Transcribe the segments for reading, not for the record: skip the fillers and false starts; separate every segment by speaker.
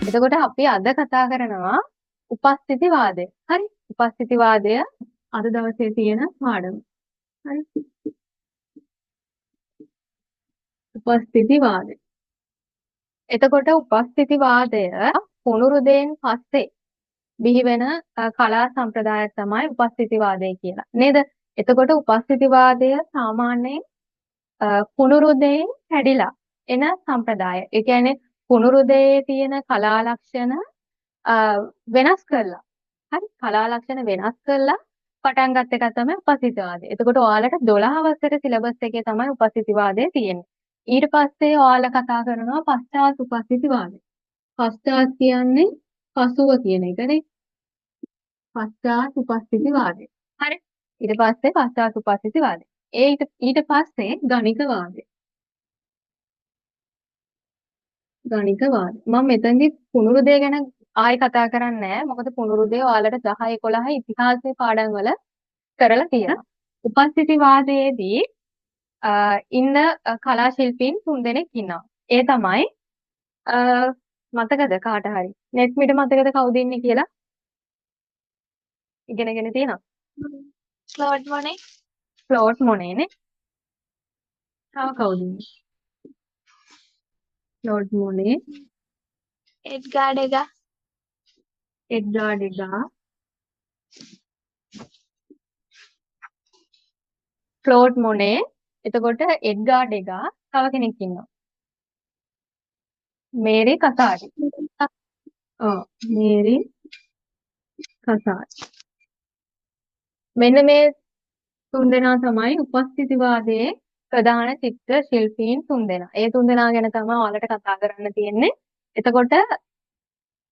Speaker 1: එතකොට අපි අද කතා කරනවා උපස්ථිතිවාදය. හරි. උපස්ථිතිවාදය අද දවසේ තියෙන පාඩම. හරි. උපස්ථිතිවාදය. එතකොට උපස්ථිතිවාදය පුනරුදයෙන් පස්සේ බිහි වෙන කලා සම්ප්‍රදායක් තමයි උපස්ථිතිවාදය කියලා. නේද? එතකොට උපස්ථිතිවාදය සාමාන්‍යයෙන් පුනරුදයෙන් හැදිලා එන සම්ප්‍රදාය. ඒ කියන්නේ පුනරුදයේ තියෙන කලා ලක්ෂණ වෙනස් කරලා. හරි. කලා ලක්ෂණ වෙනස් කරලා පටන් ගත්ත එක තමයි උපස්ථිතිවාදය. එතකොට ඔයාලට 12 වසර සිලබස් එකේ තමයි උපස්ථිතිවාදය තියෙන්නේ. ඊට පස්සේ ඔයාලා කතා කරනවා පශ්චාත් උපස්ථිතිවාදය. පශ්චාත් කියන්නේ පසුව කියන එකනේ. පශ්චාත් උපස්ථිතිවාදය. හරි. ඊට පස්සේ පශ්චාත් උපස්ථිතිවාදය. ඊට පස්සේ ගණිකවාදය. ගණිකවාදය. මම මෙතනදි පුනරුදය ගැන ආයෙ කතා කරන්නේ නැහැ. මොකද පුනරුදය ඔයාලට 10 11 ඉතිහාසයේ පාඩම් වල කරලා තියෙනවා. උපස්ථිතිවාදයේදී ඉන්න කලා ශිල්පීන් 3 දෙනෙක් ඉන්නවා. ඒ තමයි මතකද කාට හරි? නෙට් මිට මතකද කවුද ඉන්නේ කියලා? ඉගෙනගෙන තියෙනවා.
Speaker 2: ස්ලෝට් මොනේ.
Speaker 1: ෆ්ලෝට් මොනේනේ. තව කවුද ඉන්නේ? ෆ්ලෝට් මොනේ,
Speaker 2: එඩ්ගාඩ් ඩෙගා.
Speaker 1: එඩ්ගාර් ඩෙගා, ෆ්ලෝට් මොනේ. එතකොට එඩ්ගාර් ඩෙගා තව කෙනෙක් ඉන්නවා. මේරි කසාරි. ඔව් මේරි කසාරි. මෙන්න මේ 3 දෙනා තමයි උපස්ථිතිවාදයේ ප්‍රධාන චිත්‍ර ශිල්පීන් 3 දෙනා. ඒ 3 දෙනා ගැන තමයි ඔයාලට කතා කරන්න තියෙන්නේ. එතකොට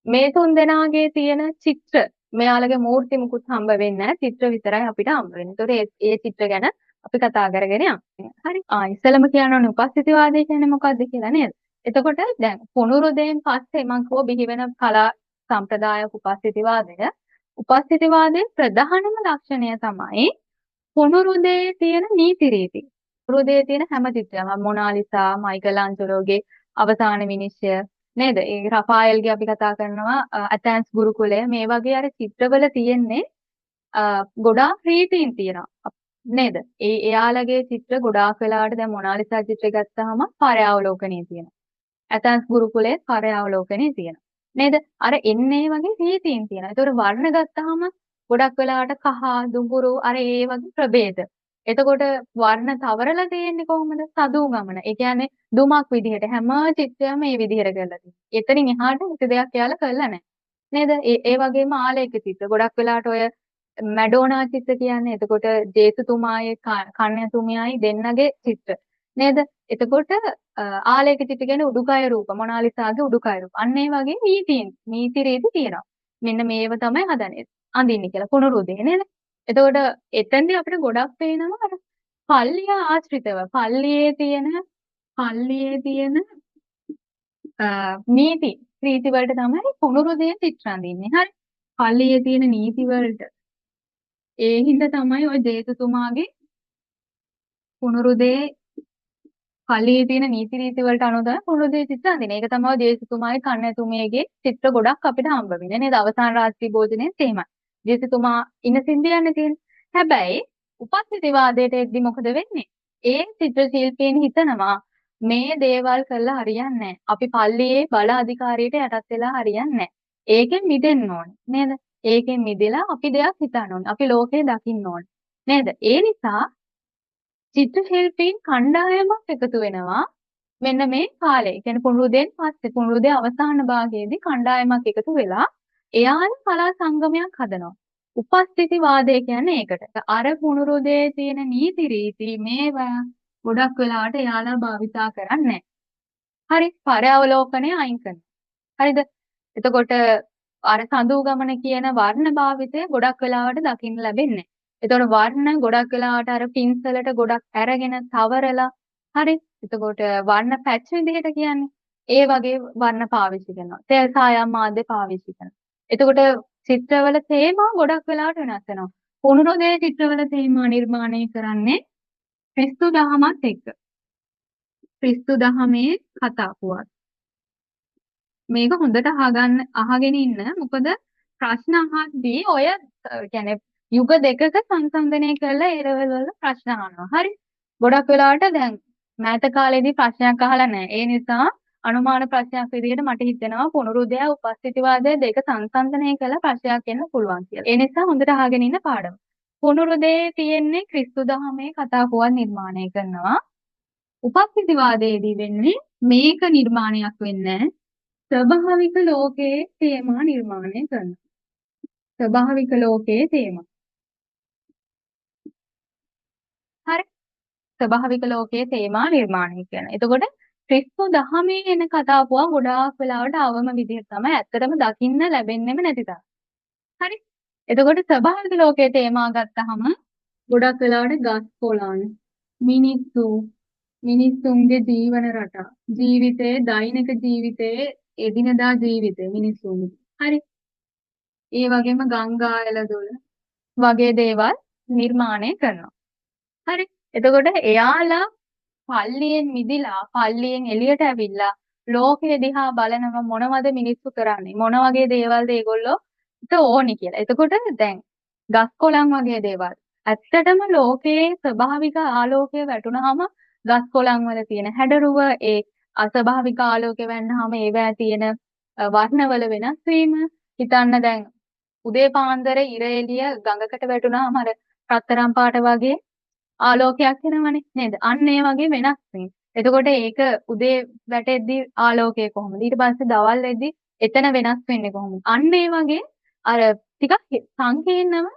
Speaker 1: මේ 3 දෙනාගේ තියෙන චිත්‍ර මෙයාලගේ මූර්ති මුකුත් හම්බ වෙන්නේ නැහැ. චිත්‍ර විතරයි අපිට හම්බ වෙන්නේ. ඒතකොට ඒ චිත්‍ර ගැන අපි කතා කරගෙන යමු. හරි. ඉස්සෙල්ලම කියන්න ඕනේ උපස්ථිතිවාදය කියන්නේ මොකක්ද කියලා නේද? එතකොට දැන් පුනරුදයෙන් පස්සේ මම කිව්ව බිහි වෙන කලා සම්ප්‍රදායක උපස්ථිතිවාදය. උපස්ථිතිවාදයේ ප්‍රධානම ලක්ෂණය තමයි පුනරුදයේ තියෙන නීති රීති. පුනරුදයේ තියෙන හැම චිත්‍රයක්ම මොනාලිසා, මයිකලැන්ජලෝගේ අවසාන විනිශ්චය නේද? ඒ රෆායල්ගේ අපි කතා කරනවා ඇතැන්ස් ගුරුකුලය මේ වගේ අර චිත්‍රවල තියෙන්නේ ගොඩාක් රීතීන් තියෙනවා. නේද? එයාලගේ චිත්‍ර ගොඩාක් වෙලාවට දැන් මොනාලිසා චිත්‍රය ගත්තාම පරයාවලෝකනයේ තියෙනවා. ඇතැන්ස් ගුරුකුලයේ පරයාවලෝකනයේ තියෙනවා. නේද? අර එන්නේ වගේ රීතීන් තියෙනවා. ඒතකොට වර්ණ ගත්තාම ගොඩක් වෙලාවට කහ, දුඹුරු අර ඒ වගේ ප්‍රභේද. එතකොට වර්ණ තවරලා තියෙන්නේ කොහොමද? සදු ගමන. ඒ කියන්නේ දුමක් විදිහට හැම චිත්‍රයක්ම මේ විදිහට කරලා තියෙනවා. එතනින් එහාට කිසි දෙයක් යාලා කරලා නැහැ. නේද? ඒ වගේම ආලේඛ චිත්‍ර. ගොඩක් වෙලාවට ඔය මැඩෝනා චිත්‍ර කියන්නේ එතකොට ජේසුතුමායේ කන්‍යාතුමියයි දෙන්නගේ චිත්‍ර. නේද? එතකොට ආලේඛ චිත්‍ර කියන්නේ උඩුකය රූප, මොනාලිසාගේ උඩුකය රූප. අන්න ඒ වගේ නීති රීති තියෙනවා. මෙන්න මේව තමයි හදන්නේ. අඳින්නේ කියලා පුනරුදේ නේද? එතකොට එතෙන්දී අපිට ගොඩක් පේනවා අර පල්ලිය ආශ්‍රිතව පල්ලියේ තියෙන නීති රීති වලට තමයි පුනරුදේ චිත්‍ර අඳින්නේ. හරි. පල්ලියේ තියෙන නීති වලට ඒ හින්දා තමයි ওই ජේසුතුමාගේ පුනරුදේ පල්ලියේ තියෙන නීති රීති වලට අනුව තමයි පුනරුදේ චිත්‍ර අඳින්නේ. ඒක තමයි ජේසුතුමාගේ කන්‍යාතුමියගේ චිත්‍ර ගොඩක් අපිට හම්බ වෙන්නේ නේද? අවසාන රාත්‍රී භෝජනයේත් එහෙමයි. ජේසුතුමා ඉන සින්දියන්නේ තියෙන්නේ. හැබැයි උපස්ථිතිවාදයට එද්දි මොකද වෙන්නේ? ඒ චිත්‍ර ශිල්පීන් හිතනවා මේ දේවල් කළා හරියන්නේ නැහැ. අපි පල්ලියේ බල අධිකාරියට යටත් වෙලා හරියන්නේ නැහැ. ඒකෙන් මිදෙන්න ඕනේ නේද? ඒකෙන් මිදෙලා අපි දෙයක් හිතන්න ඕනේ. අපි ලෝකය දකින්න ඕනේ. නේද? ඒ නිසා චිත්‍ර ශිල්පීන් කණ්ඩායමක් එකතු වෙනවා. මෙන්න මේ කාලේ. ඒ කියන්නේ පුනරුදයෙන් පස්සේ පුනරුදේ අවසාන භාගයේදී කණ්ඩායමක් එකතු වෙලා එයාලා කලා සංගමයක් හදනවා. උපස්ථිතිවාදය කියන්නේ ඒකට. අර පුනරුදේ තියෙන නීති රීති මේවා ගොඩක් වෙලාවට එයාලා භාවිතා කරන්නේ හරි පරයාවලෝකනය අයින් කරනවා. හරිද? එතකොට අර සඳු ගමන කියන වර්ණ භාවිතය ගොඩක් වෙලාවට දකින්න ලැබෙන්නේ. එතකොට වර්ණ ගොඩක් වෙලාවට අර පින්සලට ගොඩක් අරගෙන තවරලා හරි. එතකොට වර්ණ පැච් විදිහට කියන්නේ ඒ වගේ වර්ණ පාවිච්චි කරනවා. තෙල් සායම් මාධ්‍ය පාවිච්චි කරනවා. එතකොට චිත්‍රවල තේමා ගොඩක් වෙලාවට වෙනස් වෙනවා. පුනරුදේ චිත්‍රවල තේමා නිර්මාණය කරන්නේ ක්‍රිස්තු දහමත් එක්ක. ක්‍රිස්තු දහමේ කතා පුවත්. මේක හොඳට අහගෙන ඉන්න. මොකද ප්‍රශ්න අහද්දී ඔය කියන්නේ යුග දෙකක සංසන්දනය කරලා ඒ ලෙවල් වල ප්‍රශ්න අහනවා. හරි. ගොඩක් වෙලාවට දැන් මෑත කාලේදී ප්‍රශ්නයක් අහලා නැහැ. ඒ නිසා අනුමාන ප්‍රශ්නයක් විදිහට මට හිතෙනවා පුනරුදය උපස්ථිතිවාදය දෙක සංසන්දනය කරලා ප්‍රශ්නයක් එන්න පුළුවන් කියලා. ඒ නිසා හොඳට අහගෙන ඉන්න පාඩම. පුනරුදයේ තියෙන්නේ ක්‍රිස්තු දහමේ කතා පුවත් නිර්මාණය කරනවා. උපස්ථිතිවාදයේදී වෙන්නේ මේක නිර්මාණයක් වෙන්නේ ස්වභාවික ලෝකයේ තේමා නිර්මාණය කරනවා. ස්වභාවික ලෝකයේ තේමා. හරි. ස්වභාවික ලෝකයේ තේමා නිර්මාණය කරනවා. එතකොට ක්‍රිස්තු දහමේ එන කතාපුවා ගොඩාක් වෙලාවට අවම විදිහට තමයි ඇත්තටම දකින්න ලැබෙන්නෙම නැති තරම්. හරි. එතකොට ස්වභාවික ලෝකයේ තේමා ගත්තහම ගොඩක් වෙලාවට ගස් කොළන් මිනිස්සුන්ගේ ජීවන රටා ජීවිතයේ දෛනික ජීවිතයේ එදිනදා ජීවිතේ මිනිස්සුන්ගේ. හරි. ඒ වගේම ගංගා ඇලදොල වගේ දේවල් නිර්මාණය කරනවා. හරි. එතකොට එයාලා පල්ලියෙන් මිදිලා පල්ලියෙන් එළියට ඇවිල්ලා ලෝකෙ දිහා බලනව මොනවද මිනිස්සු කරන්නේ මොන වගේ දේවල්ද ඒගොල්ලෝට ඕනි කියලා. එතකොට දැන් ගස් කොළන් වගේ දේවල් ඇත්තටම ලෝකයේ ස්වභාවික ආලෝකය වැටුනහම ගස් කොළන් වල තියෙන හැඩරුව ඒ අස්වභාවික ආලෝකය වැන්නහම ඒවැය තියෙන වර්ණවල වෙනස් වීම හිතන්න දැන් උදේ පාන්දර ඉර එළිය ගඟකට වැටුනහම අර රත්තරන් පාට වගේ ආලෝකයක් එනවනේ නේද? අන්න ඒ වගේ වෙනස් වීම. එතකොට ඒක උදේ වැටෙද්දි ආලෝකය කොහොමද? ඊට පස්සේ දවල් වෙද්දි එතන වෙනස් වෙන්නේ කොහොමද? අන්න ඒ වගේ අර ටිකක් සංකීර්ණව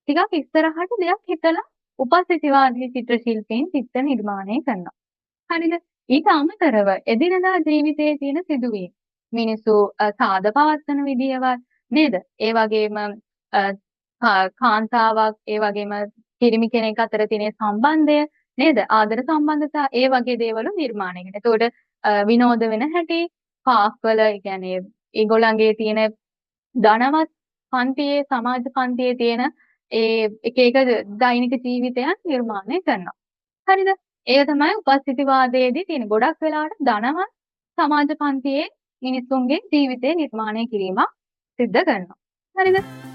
Speaker 1: ටිකක් ඉස්සරහට දෙයක් හිතලා උපස්ථිතිවාදී චිත්‍ර ශිල්පීන් චිත්‍ර නිර්මාණය කරනවා. හරිද? ඊට අමතරව එදිනදා ජීවිතයේ තියෙන සිදුවීම් මිනිස්සු සාද පවත්වන විදියවත් නේද? ඒ වගේම කාන්තාවක් ඒ වගේම පිරිමි කෙනෙක් අතර තියෙන සම්බන්ධය නේද? ආදර සම්බන්ධතා ඒ වගේ දේවල් නිර්මාණය කරනවා. එතකොට විනෝද වෙන හැටි පාක්වල ඒ කියන්නේ ඒගොල්ලන්ගේ තියෙන ධනවත් පන්තියේ සමාජ පන්තියේ තියෙන ඒ එක එක දෛනික ජීවිතයන් නිර්මාණය කරනවා. හරිද? ඒක තමයි උපස්ථිතිවාදයේදී තියෙන. ගොඩක් වෙලාවට ධනවත් සමාජ පන්තියේ මිනිස්සුන්ගේ ජීවිතය නිර්මාණය කිරීමක් සිද්ධ කරනවා. හරිද?